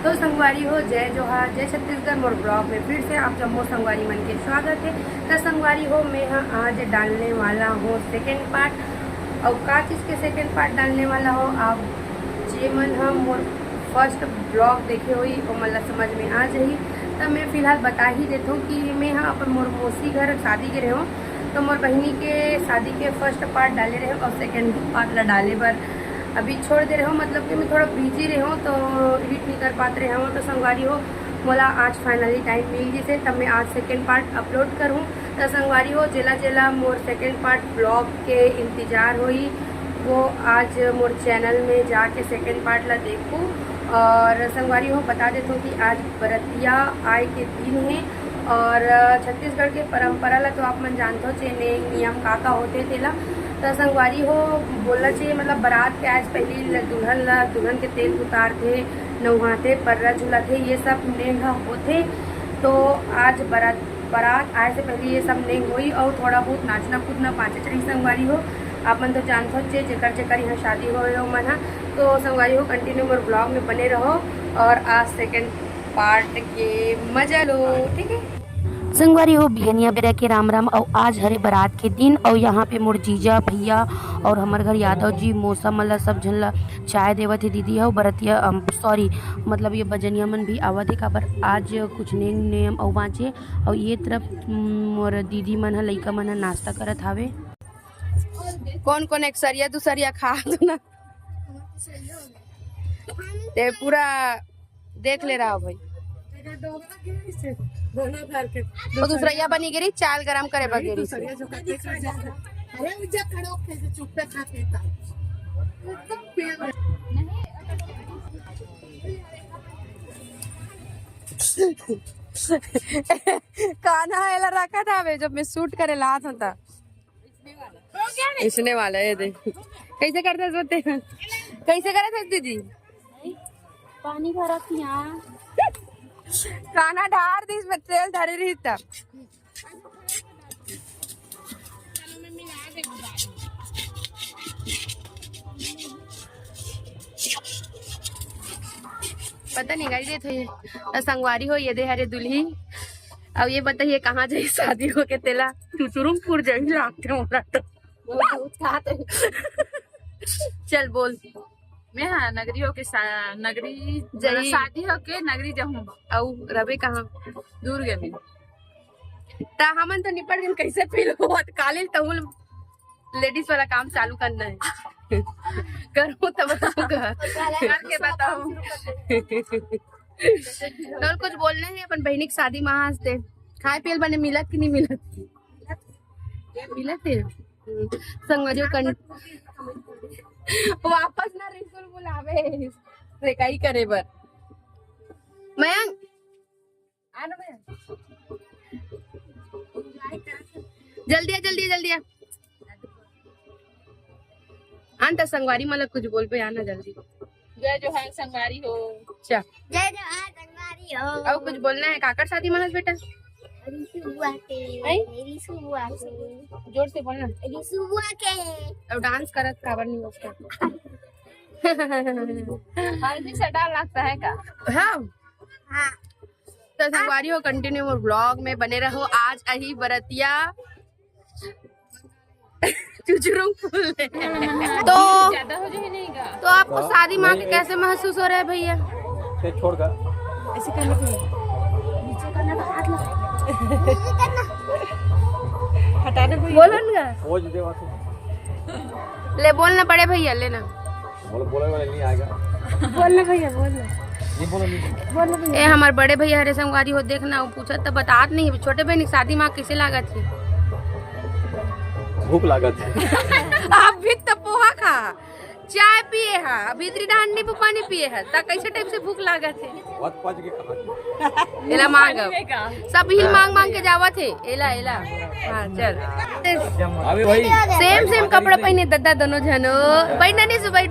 तो संगवारी हो जय जोहार जय छत्तीसगढ़ मोर ब्लॉग में फिर से आप जब मोर संगवारी मन के स्वागत है। तो संगवारी हो मैं आज डालने वाला हूँ सेकेंड पार्ट। और का चीज़ के सेकेंड पार्ट डालने वाला हो आप जे मन हम मोर फर्स्ट ब्लॉग देखे हुई और मतलब समझ में आ जाही। तो मैं फ़िलहाल बता ही देता हूँ कि मैं अपन मोर मौसी घर शादी के रहे हूँ। तो मोर बहनी के शादी के फर्स्ट पार्ट डाले रहे और सेकेंड पार्ट ला डाले बर अभी छोड़ दे रहे हो, मतलब कि मैं थोड़ा बिजी रहे हूँ तो एडिट नहीं कर पाते रहे हूँ। तो संगवारी हो मोला आज फाइनली टाइम मिल गई से तब मैं आज सेकेंड पार्ट अपलोड करूँ। तो संगवारी हो जेला जेला मोर सेकेंड पार्ट ब्लॉग के इंतज़ार हुई वो आज मोर चैनल में जाके सेकेंड पार्ट ला देखूँ। और संगवारी हो बता देता हूँ कि आज बरतिया आए के दिन है और छत्तीसगढ़ के परंपरा ला तो आप मन जानते हो चेने नियम का होते थे। तो संगवारी हो बोलना चाहिए मतलब बारात के आज पहले दुल्हन के तेल उतारते नौहाते पर्रा झुलाते ये सब नेंग होते। तो आज बारात आए से पहले ये सब नेंग हुई और थोड़ा बहुत नाचना कूदना पाँचे चढ़ी। संगवारी हो आप मन तो जानते हो जेकर यहाँ शादी हो मन तो संगवारी हो कंटिन्यू मोर ब्लॉग में बने रहो और आज सेकेंड पार्ट के मजा लो, ठीक है। संगवारी हो बिहनिया बेरा के राम राम और आज हरे बारात के दिन और यहाँ पे मोर जीजा भैया और हमारे घर यादव जी मौसा मतलब सब झन ला चाय देवत है दीदी है बरतिया सॉरी मतलब ये बजनिया मन भी आवत है काबर आज कुछ नियम और बाँचे। और ये तरफ मोर दीदी मन है लइका मन है नाश्ता करत हावे। कौन कौन एक सरिया दूसरिया खा दो ना ते पूरा देख ले रहा भाई तो दूसरा यह बनी गिरी चाल गरम करे बगेरी कान्हा एला रखा था जब मैं शूट करे ला था इसने वाला है देख कैसे करते सोते कैसे करे थे दीदी पानी भरा थी यहाँ खाना ढार दी इसमें तेल धरे रही तब पता नहीं गाड़ी दे थे संगवारी हो ये दे हरे दुल्ही। अब ये बताइए कहाँ जाए शादी हो के तेला चुचुरुमपुर जाए लागते हो तो चल बोल मैं हाँ नगरी होके नगरी शादी होके नगरी जाऊँ और रबे कहाँ दूर गए मैं ता हमन तो निपट गए कैसे फील हो कालिल तहुल लेडीज वाला काम चालू करना है करूँ तो बताऊंगा करके बताऊँ तो कुछ बोलना है अपन बहनी की शादी में हंसते खाए पियल बने मिलत कि नहीं मिलत है संगवारी वापस ना रिसुल बुलावे रेकाई करे बर मयंक आना मयंक जल्दी आ अंत संगवारी मतलब कुछ बोल पे आना जल्दी। जय जोहार संगवारी हो अच्छा जय जोहार संगवारी हो और कुछ बोलना है काकर शादी मनस बेटा रिसु बुआ के जोर से बोलना रिसु बुआ के और डांस करत काबर नहीं उसका हल्दी से डाल लगता है का हाँ हाँ तो संगवारी हो कंटिन्यू मोर ब्लॉग में बने रहो। आज अही बरतिया चुचुरुमपुर तो ज्यादा हो जाए नहीं का तो आपको शादी माँ के कैसे महसूस हो रहा है भैया छोड़कर ऐसे करने के लिए नीचे करना तो हाथ लगा हटाने बोलो ना वो जो देवा ले बोलना पड़े भैया लेना बोले वाले नहीं आएगा बोलना भैया बोलना नहीं बोलो ए हमारे बड़े भैया हरे संगवारी हो देखना वो पूछा तो बतात नहीं छोटे बहन की शादी माँ कैसे लागा थी भूख लागत आप भी तो पोहा खा चाय पिए है भीतरी डांडी पे पानी पिए है ता कैसे टाइप से भूख लागा थे बहुत पच के कहा एला मांग सब हिल मांग के जावा थे एला हाँ चल अभी भाई सेम कपड़ा पहने दद्दा दोनों जनो बैठ नहीं सु बैठ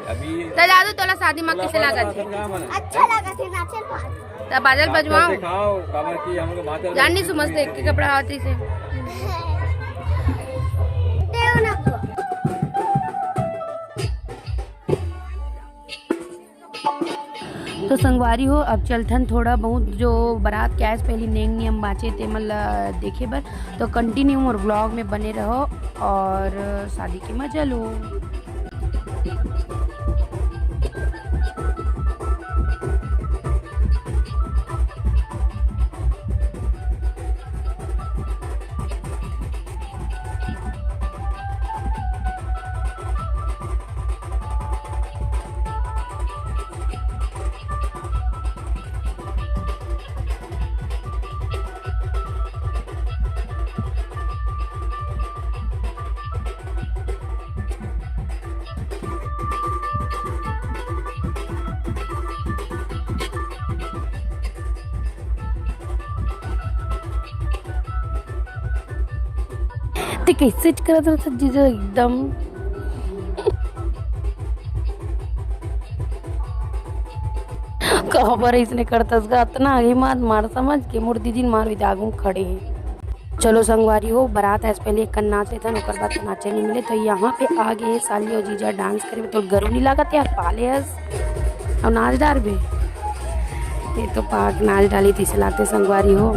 अभी तला दो तोला शादी माँ कैसे लागा थे अच्छा लगा थे नाचल पाल तब बादल बजवाओ दिखाओ काबर की हमको बात जाननी समझते एक के कपड़ा आती से देव ना तो संगवारी हो अब चलथन थोड़ा बहुत जो बारात कैस पहली नेंग नियम बाँचे थे मतलब देखे बर, तो कंटिन्यू और ब्लॉग में बने रहो और शादी के मजा लो। ते कैसे करत रहत जीजा एकदम खबर इसने करतस गा इतना आगे मत मार समझ के मोर दीदी मार भी आगू खड़े हैं। चलो संगवारी हो बारात ऐसे पहले एक नाच लेता ओकर बाद नाचे नहीं मिले तो यहाँ पे आ गए साली और जीजा डांस करे तो गरु नहीं लागत यार पाले हस और नाच डाल बे ये तो पाक नाच डाली थी लाते संगवारी हो।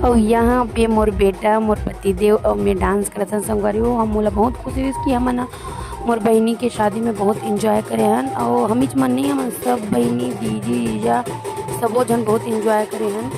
और यहाँ पे मोर बेटा मोर पतिदेव और मैं डांस करता संगवारी हो हम मोला बहुत खुशी हुई कि हम मोर बहनी के शादी में बहुत इंजॉय करे हन और हम मन नहीं हम सब बहनी दीदी जीजा सबो जन बहुत इंजॉय करे हन।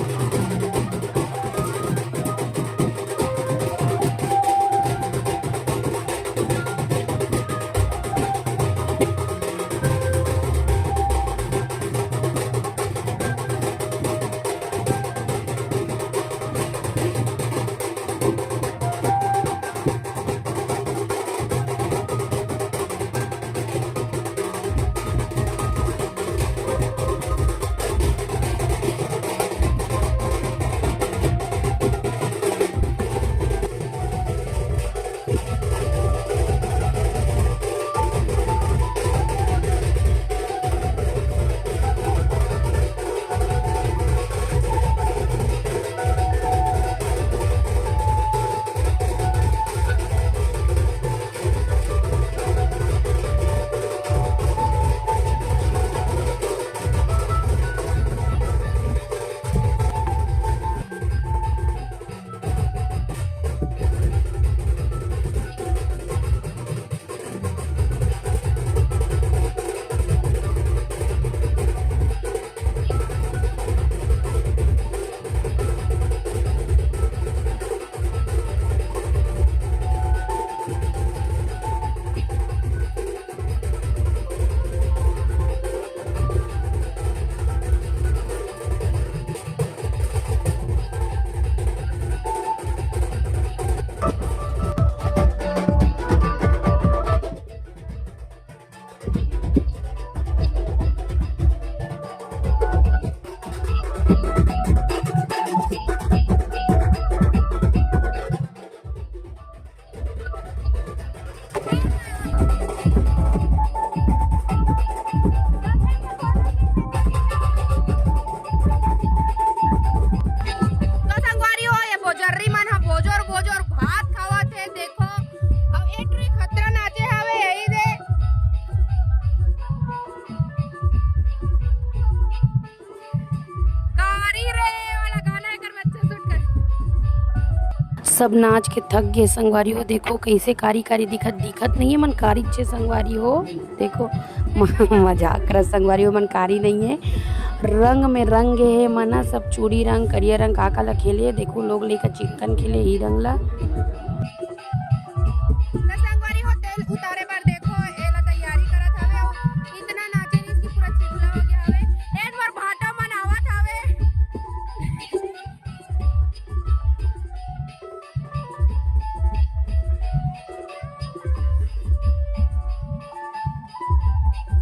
सब नाच के थक गए संगवारी हो देखो कैसे कारी कारी दिखत नहीं है मन कारी छे संगवारी हो देखो मजाक कर संगवारी हो मन कारी नहीं है रंग में रंग है मना सब चूड़ी रंग करिया रंग काका ला खेले देखो लोग लेकर चिकन खेले ही रंग ला संगवारी हो तेल उतारे बार देखो एला तैयारी करत हवे इतना नाचे नहीं इसकी पूरा चिखला हो गया हवे एक बार भाटा मनावत हवे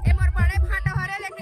ए मोर बड़े भाटा हरे लेकिन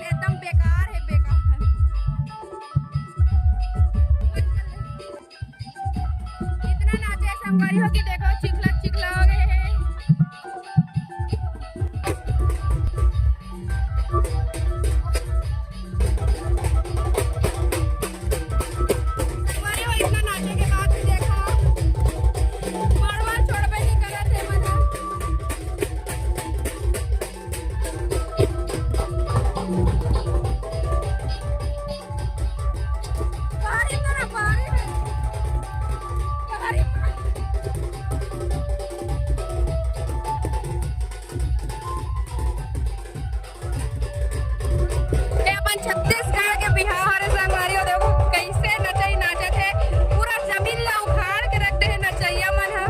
अपन छत्तीसगढ़ के बिहार संगवारी हो देखो कैसे नचई नाचत है पूरा जमीन ला उखाड़ के रखते हैं नचैया मन हा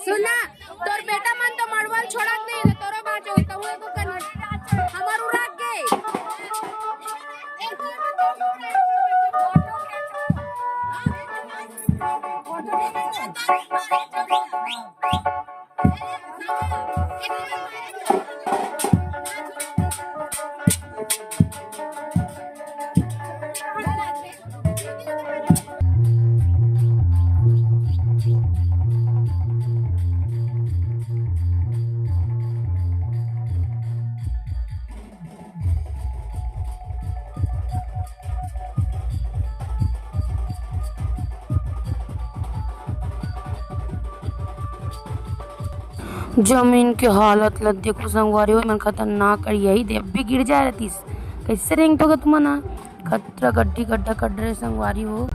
सुना तोर बेटा मन तो मड़वल छोड़त नहीं तोरो बाजो तहुए को कन हमारू राख के जमीन के हालत ला देखो संगवारी हो मन खतरनाक कर यही दे अभी गिर जाए रतीस कैसे रेंग तो तुम ना खतरा गड्ढी गड्ढा कट रहे संगवारी हो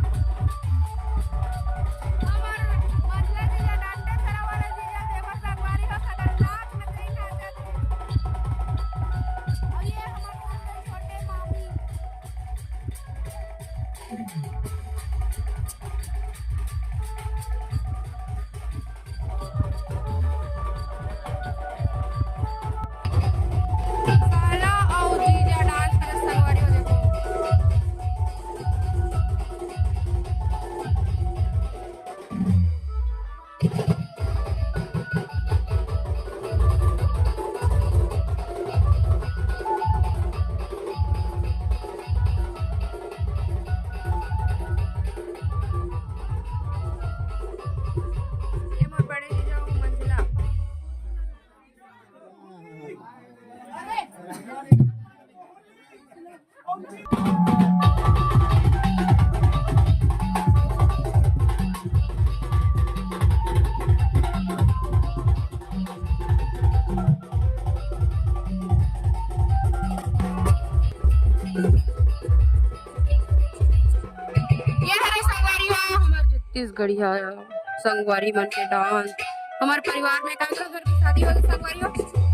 छत्तीसगढ़िया संगवारी मन के डांस हमारे परिवार में काका घर की शादी हो संगवारी हो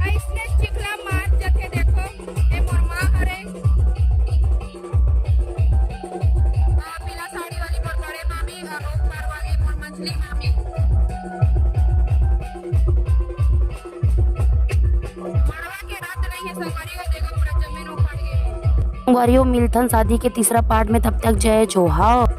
ऐसने चिखला मार जके देखो ए मोर मां हरे पीला साड़ी वाली मोर बड़े मामी और ऊपर वाली मोर मंझली मामी मड़वा के रात नहीं है संगवारी हो देखो पूरा जमीन उखाड़ गई संगवारी हो मिलथन शादी के तीसरा पार्ट में तब तक जय जोहार।